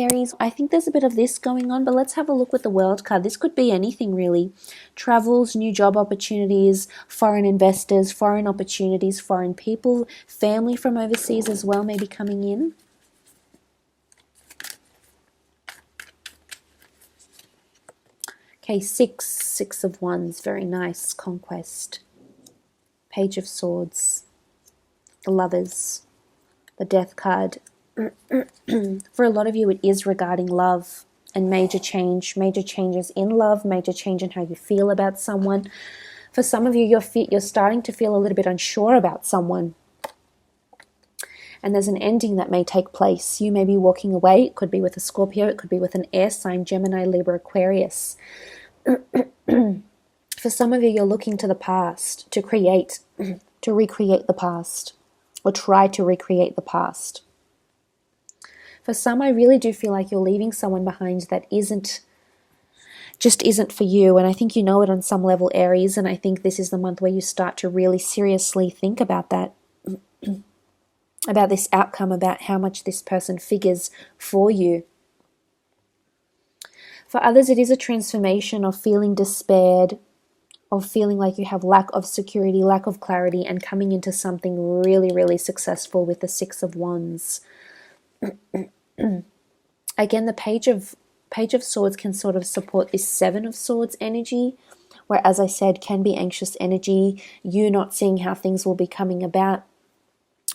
Aries, I think there's a bit of this going on, but let's have a look with the World card. This could be anything really. Travels, new job opportunities, foreign investors, foreign opportunities, foreign people, family from overseas as well may be coming in. Okay, six of wands, very nice, conquest. Page of swords, the lovers, the death card. For a lot of you, it is regarding love and major changes in love, major change in how you feel about someone. For some of you, you're starting to feel a little bit unsure about someone. And there's an ending that may take place. You may be walking away. It could be with a Scorpio. It could be with an air sign, Gemini, Libra, Aquarius. For some of you, you're looking to the past to recreate the past, or try to recreate the past. For some, I really do feel like you're leaving someone behind that just isn't for you. And I think you know it on some level, Aries. And I think this is the month where you start to really seriously think about that, about this outcome, about how much this person figures for you. For others, it is a transformation of feeling despaired, of feeling like you have lack of security, lack of clarity, and coming into something really, really successful with the Six of Wands. Again, the Page of Swords can sort of support this Seven of Swords energy, where, as I said, can be anxious energy, you not seeing how things will be coming about.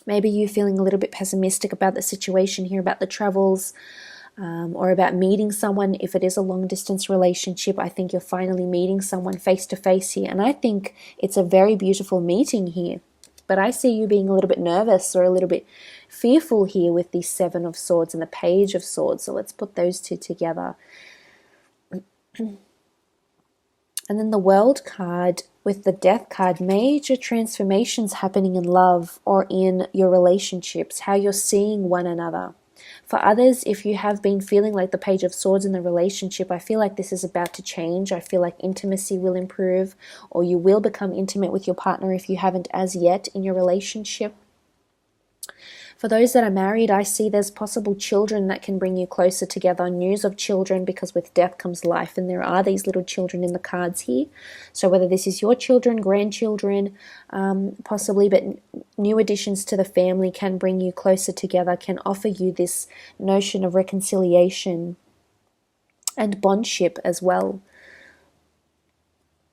Maybe you feeling a little bit pessimistic about the situation here, about the travels, or about meeting someone. If it is a long distance relationship, I think you're finally meeting someone face to face here. And I think it's a very beautiful meeting here. But I see you being a little bit nervous or a little bit fearful here with the Seven of Swords and the Page of Swords. So let's put those two together. And then the World card with the Death card, major transformations happening in love or in your relationships, how you're seeing one another. For others, if you have been feeling like the Page of Swords in the relationship, I feel like this is about to change. I feel like intimacy will improve, or you will become intimate with your partner if you haven't as yet in your relationship. For those that are married, I see there's possible children that can bring you closer together, news of children, because with death comes life, and there are these little children in the cards here. So whether this is your children, grandchildren, possibly, but new additions to the family can bring you closer together, can offer you this notion of reconciliation and bondship as well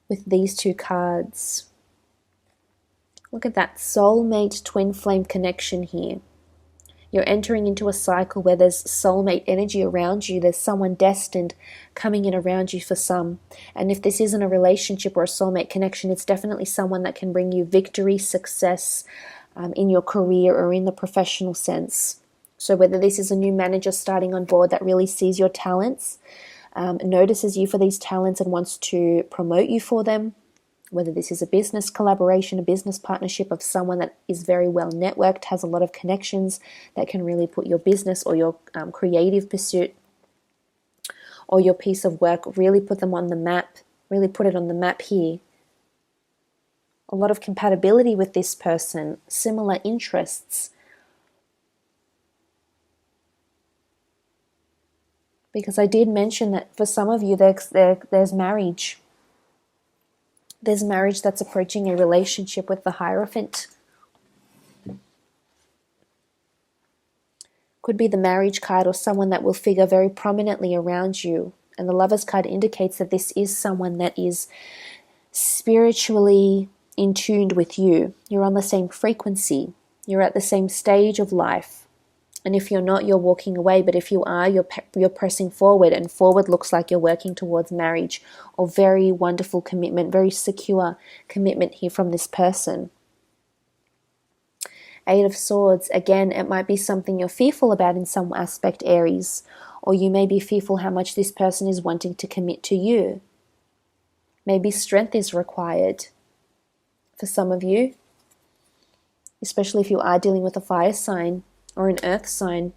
with these two cards. Look at that soulmate twin flame connection here. You're entering into a cycle where there's soulmate energy around you. There's someone destined coming in around you for some. And if this isn't a relationship or a soulmate connection, it's definitely someone that can bring you victory, success in your career or in the professional sense. So whether this is a new manager starting on board that really sees your talents, notices you for these talents and wants to promote you for them, whether this is a business collaboration, a business partnership of someone that is very well networked, has a lot of connections that can really put your business or your creative pursuit or your piece of work, really put them on the map, really put it on the map here. A lot of compatibility with this person, similar interests. Because I did mention that for some of you there's marriage. There's marriage that's approaching a relationship with the Hierophant. Could be the marriage card or someone that will figure very prominently around you. And the Lovers card indicates that this is someone that is spiritually in tune with you. You're on the same frequency. You're at the same stage of life. And if you're not, you're walking away. But if you are, you're pressing forward. And forward looks like you're working towards marriage or very wonderful commitment, very secure commitment here from this person. Eight of Swords. Again, it might be something you're fearful about in some aspect, Aries. Or you may be fearful how much this person is wanting to commit to you. Maybe strength is required for some of you. Especially if you are dealing with a fire sign or an earth sign.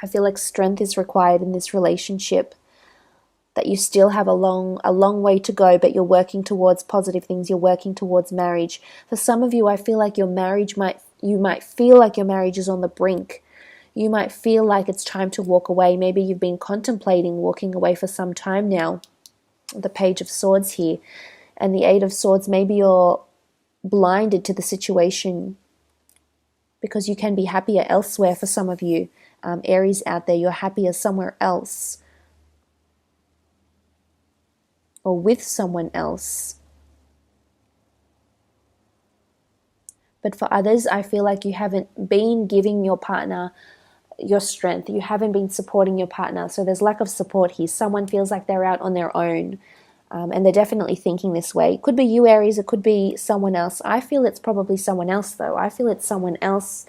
I feel like strength is required in this relationship, that you still have a long way to go, but you're working towards positive things. You're working towards marriage. For some of you, I feel like you might feel like your marriage is on the brink. You might feel like it's time to walk away. Maybe you've been contemplating walking away for some time now. The Page of Swords here and the Eight of Swords. Maybe you're blinded to the situation because you can be happier elsewhere for some of you. Aries out there, you're happier somewhere else or with someone else. But for others, I feel like you haven't been giving your partner your strength. You haven't been supporting your partner. So there's lack of support here. Someone feels like they're out on their own. And they're definitely thinking this way. It could be you, Aries. It could be someone else. I feel it's probably someone else, though. I feel it's someone else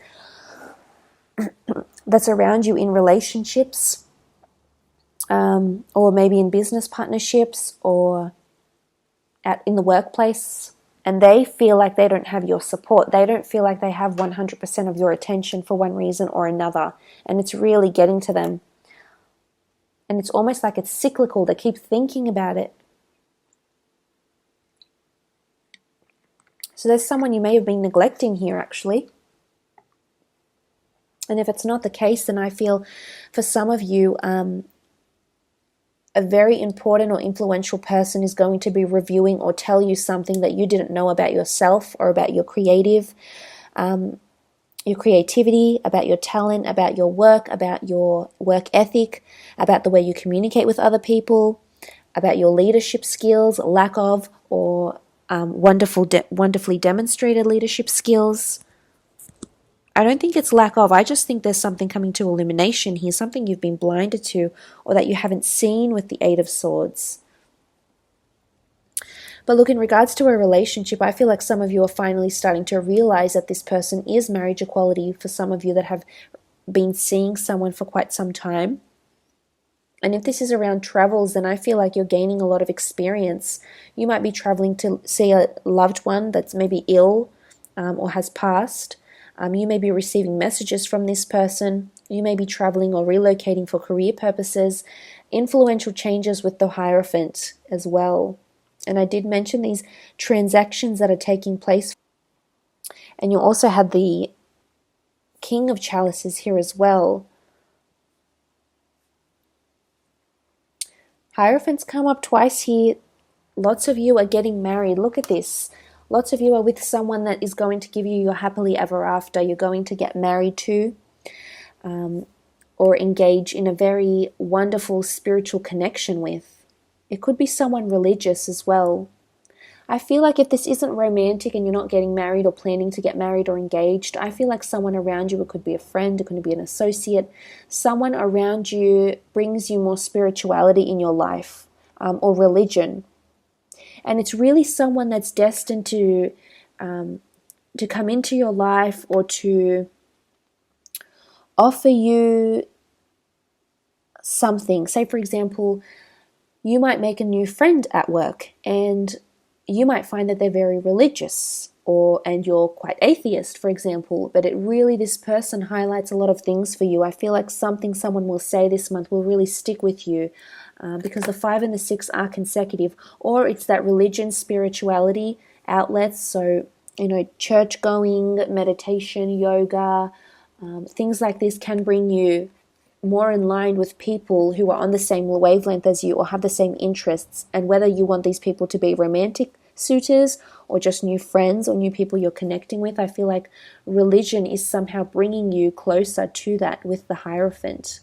that's around you in relationships, or maybe in business partnerships, or in the workplace. And they feel like they don't have your support. They don't feel like they have 100% of your attention for one reason or another. And it's really getting to them. And it's almost like it's cyclical. They keep thinking about it. So there's someone you may have been neglecting here, actually. And if it's not the case, then I feel for some of you, a very important or influential person is going to be reviewing or tell you something that you didn't know about yourself or about your creativity, about your talent, about your work ethic, about the way you communicate with other people, about your leadership skills, lack of, or wonderfully demonstrated leadership skills. I don't think it's lack of. I just think there's something coming to illumination here, something you've been blinded to or that you haven't seen with the Eight of Swords. But look, in regards to a relationship, I feel like some of you are finally starting to realize that this person is marriage equality for some of you that have been seeing someone for quite some time. And if this is around travels, then I feel like you're gaining a lot of experience. You might be traveling to see a loved one that's maybe ill or has passed. You may be receiving messages from this person. You may be traveling or relocating for career purposes. Influential changes with the Hierophant as well. And I did mention these transactions that are taking place. And you also had the King of Chalices here as well. Hierophants come up twice here. Lots of you are getting married. Look at this. Lots of you are with someone that is going to give you your happily ever after. You're going to get married to, or engage in a very wonderful spiritual connection with. It could be someone religious as well. I feel like if this isn't romantic and you're not getting married or planning to get married or engaged, I feel like someone around you, it could be a friend, it could be an associate, someone around you brings you more spirituality in your life, or religion. And it's really someone that's destined to come into your life or to offer you something. Say, for example, you might make a new friend at work and you might find that they're very religious and you're quite atheist, for example, but this person highlights a lot of things for you. I feel like someone will say this month will really stick with you. Because the 5 and the 6 are consecutive, or it's that religion, spirituality outlets. So, church going, meditation, yoga, things like this can bring you more in line with people who are on the same wavelength as you or have the same interests. And whether you want these people to be romantic suitors or just new friends or new people you're connecting with, I feel like religion is somehow bringing you closer to that with the Hierophant.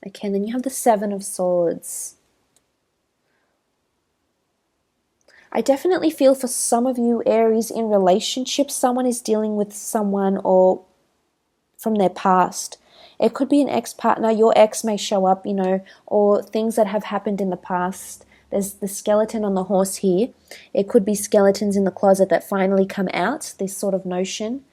Okay, and then you have the 7 of Swords. I definitely feel for some of you, Aries, in relationships, someone is dealing with someone or from their past. It could be an ex-partner. Your ex may show up, or things that have happened in the past. There's the skeleton on the horse here. It could be skeletons in the closet that finally come out, this sort of notion.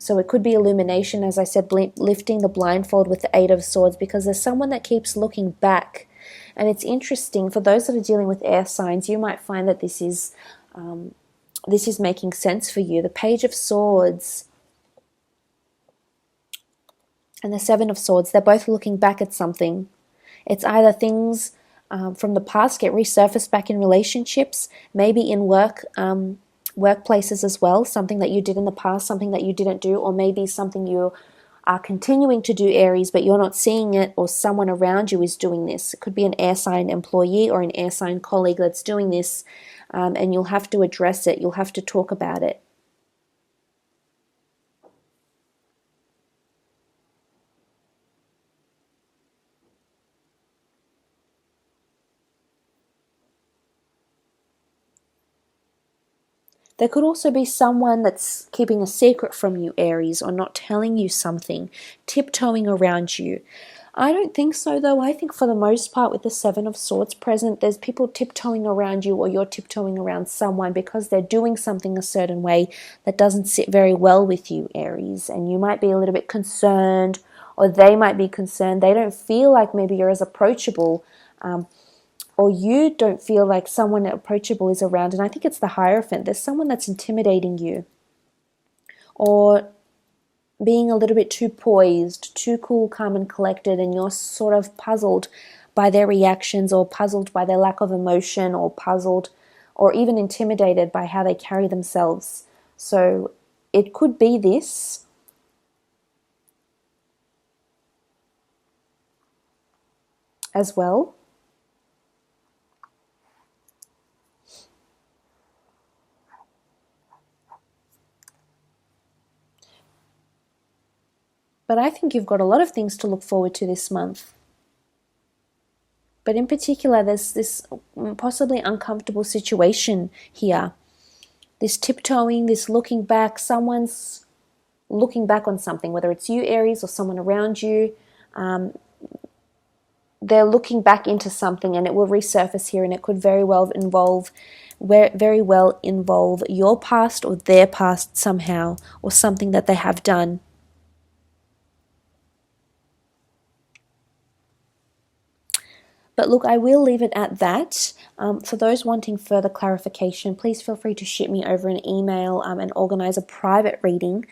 So it could be illumination, as I said, lifting the blindfold with the 8 of Swords, because there's someone that keeps looking back. And it's interesting, for those that are dealing with air signs, you might find that this is making sense for you. The Page of Swords and the 7 of Swords, they're both looking back at something. It's either things from the past get resurfaced back in relationships, maybe in work. workplaces as well, something that you did in the past, something that you didn't do, or maybe something you are continuing to do, Aries, but you're not seeing it, or someone around you is doing this. It could be an air sign employee or an air sign colleague that's doing this, and you'll have to address it. You'll have to talk about it. There could also be someone that's keeping a secret from you, Aries, or not telling you something, tiptoeing around you. I don't think so, though. I think for the most part, with the Seven of Swords present, there's people tiptoeing around you, or you're tiptoeing around someone because they're doing something a certain way that doesn't sit very well with you, Aries. And you might be a little bit concerned, or they might be concerned. They don't feel like maybe you're as approachable, or you don't feel like someone approachable is around. And I think it's the Hierophant. There's someone that's intimidating you, or being a little bit too poised, too cool, calm, and collected, and you're sort of puzzled by their reactions, or puzzled by their lack of emotion, or puzzled or even intimidated by how they carry themselves. So it could be this. As well. But I think you've got a lot of things to look forward to this month. But in particular, there's this possibly uncomfortable situation here. This tiptoeing, this looking back. Someone's looking back on something, whether it's you, Aries, or someone around you. They're looking back into something, and it will resurface here, and it could very well involve your past or their past somehow, or something that they have done. But look, I will leave it at that. For those wanting further clarification, please feel free to shoot me over an email and organise a private reading.